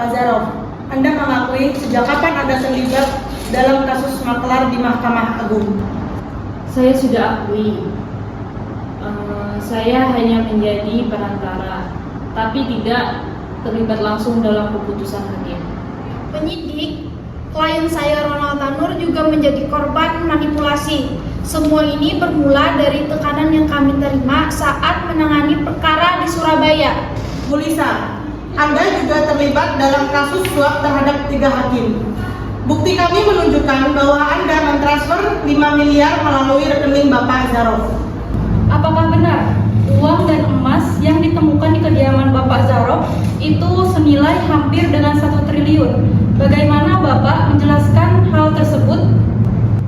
Pak Zarov, Anda mengakui sejak kapan Anda terlibat dalam kasus maklar di Mahkamah Agung? Saya sudah akui. Saya hanya menjadi perantara, tapi tidak terlibat langsung dalam keputusan hakim. Penyidik, klien saya Ronald Tanur juga menjadi korban manipulasi. Semua ini bermula dari tekanan yang kami terima saat menangani perkara di Surabaya. Bu Lisa, Anda juga terlibat dalam kasus suap terhadap 3 hakim. Bukti kami menunjukkan bahwa Anda mentransfer 5 miliar melalui rekening Bapak Zarov. Apakah benar uang dan emas yang ditemukan di kediaman Bapak Zarov itu senilai hampir dengan 1 triliun? Bagaimana Bapak menjelaskan hal tersebut?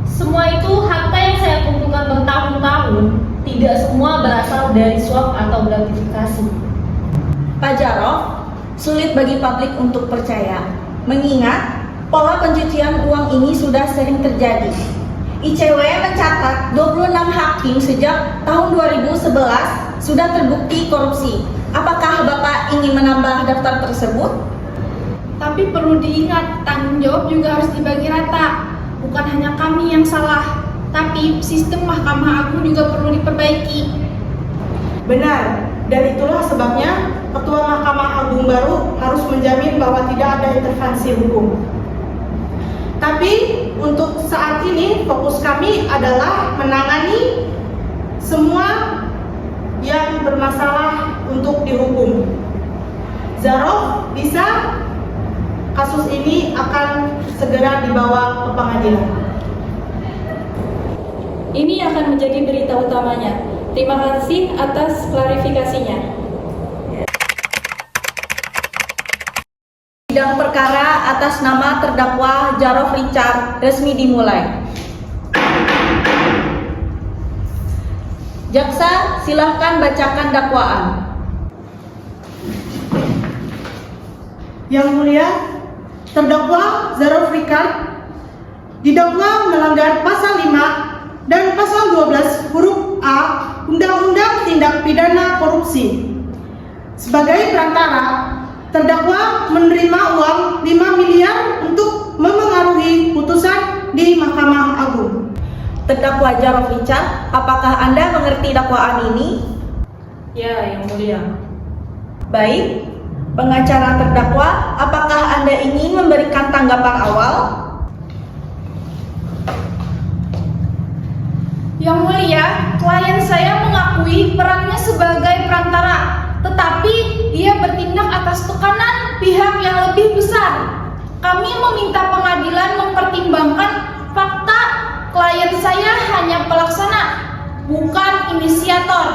Semua itu harta yang saya kumpulkan bertahun-tahun, tidak semua berasal dari suap atau gratifikasi. Pak Zarov, sulit bagi publik untuk percaya, mengingat pola pencucian uang ini sudah sering terjadi. ICW mencatat 26 hakim sejak tahun 2011 sudah terbukti korupsi. Apakah Bapak ingin menambah daftar tersebut? Tapi perlu diingat, tanggung jawab juga harus dibagi rata. Bukan hanya kami yang salah, tapi sistem Mahkamah Agung juga perlu diperbaiki. Benar, dan itulah sebabnya Ketua Mahkamah Agung baru harus menjamin bahwa tidak ada intervensi hukum. Tapi untuk saat ini fokus kami adalah menangani semua yang bermasalah untuk dihukum. Zarov, bisa kasus ini akan segera dibawa ke pengadilan. Ini akan menjadi berita utamanya. Terima kasih atas klarifikasinya. Sidang perkara atas nama terdakwa Zarov Richard resmi dimulai. Jaksa, silahkan bacakan dakwaan. Yang mulia, terdakwa Zarov Richard didakwa melanggar pasal 5 dan pasal 12 huruf A Undang-Undang Tindak Pidana Korupsi. Sebagai perantara, terdakwa menerima uang 5 miliar untuk memengaruhi putusan di Mahkamah Agung. Terdakwa Zarov Richard, apakah Anda mengerti dakwaan ini? Ya, Yang Mulia. Baik. Pengacara terdakwa, apakah Anda ingin memberikan tanggapan awal? Yang mulia, klien saya mengakui perannya sebagai perantara, tetapi dia bertindak atas tekanan pihak yang lebih besar. Kami meminta pengadilan mempertimbangkan fakta klien saya hanya pelaksana, bukan inisiator.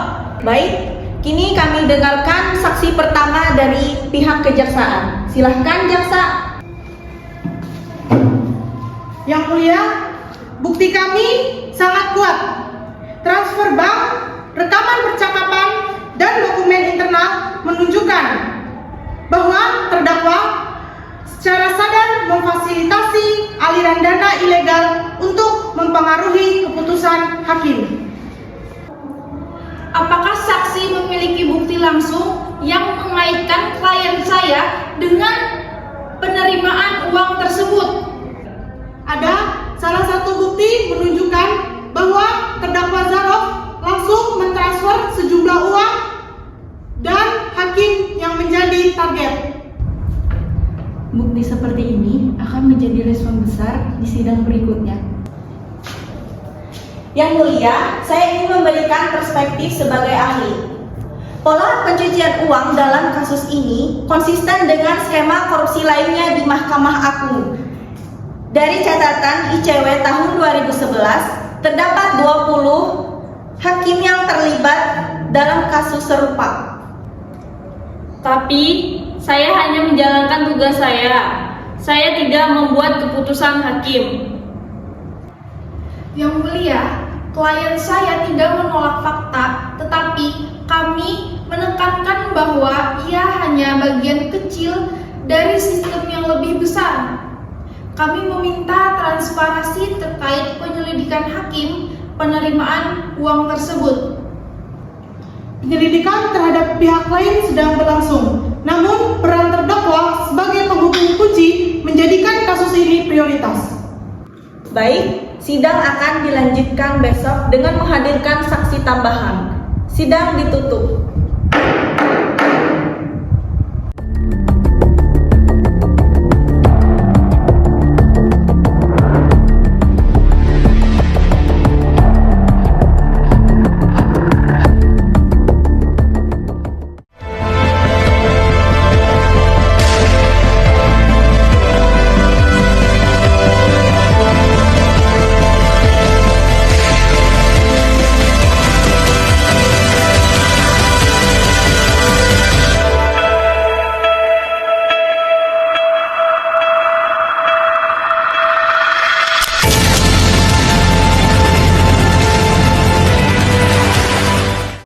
Baik, kini kami dengarkan saksi pertama dari pihak kejaksaan. Silahkan jaksa. Yang mulia, bukti kami sangat kuat. Transfer bank, rekaman percakapan, dan dokumen internal menunjukkan bahwa terdakwa secara sadar memfasilitasi aliran dana ilegal untuk mempengaruhi keputusan hakim. Apakah saksi memiliki bukti langsung yang mengaitkan klien saya dengan penerimaan uang tersebut? Ada salah satu bukti menunjukkan bahwa terdakwa Zarov langsung mentransfer sejumlah uang dan hakim yang menjadi target. Bukti seperti ini akan menjadi respon besar di sidang berikutnya. Yang mulia, saya ingin memberikan perspektif sebagai ahli. Pola pencucian uang dalam kasus ini konsisten dengan skema korupsi lainnya di Mahkamah Agung. Dari catatan ICW tahun 2011, terdapat 20 hakim yang terlibat dalam kasus serupa. Tapi saya hanya menjalankan tugas saya. Saya tidak membuat keputusan hakim. Yang mulia, klien saya tidak menolak fakta, tetapi kami menekankan bahwa ia hanya bagian kecil dari sistem yang lebih besar. Kami meminta transparansi terkait penyelidikan hakim penerimaan uang tersebut. Penyelidikan terhadap pihak lain sedang berlangsung, namun peran terdakwa sebagai penghukum Baik, sidang akan dilanjutkan besok dengan menghadirkan saksi tambahan. Sidang ditutup.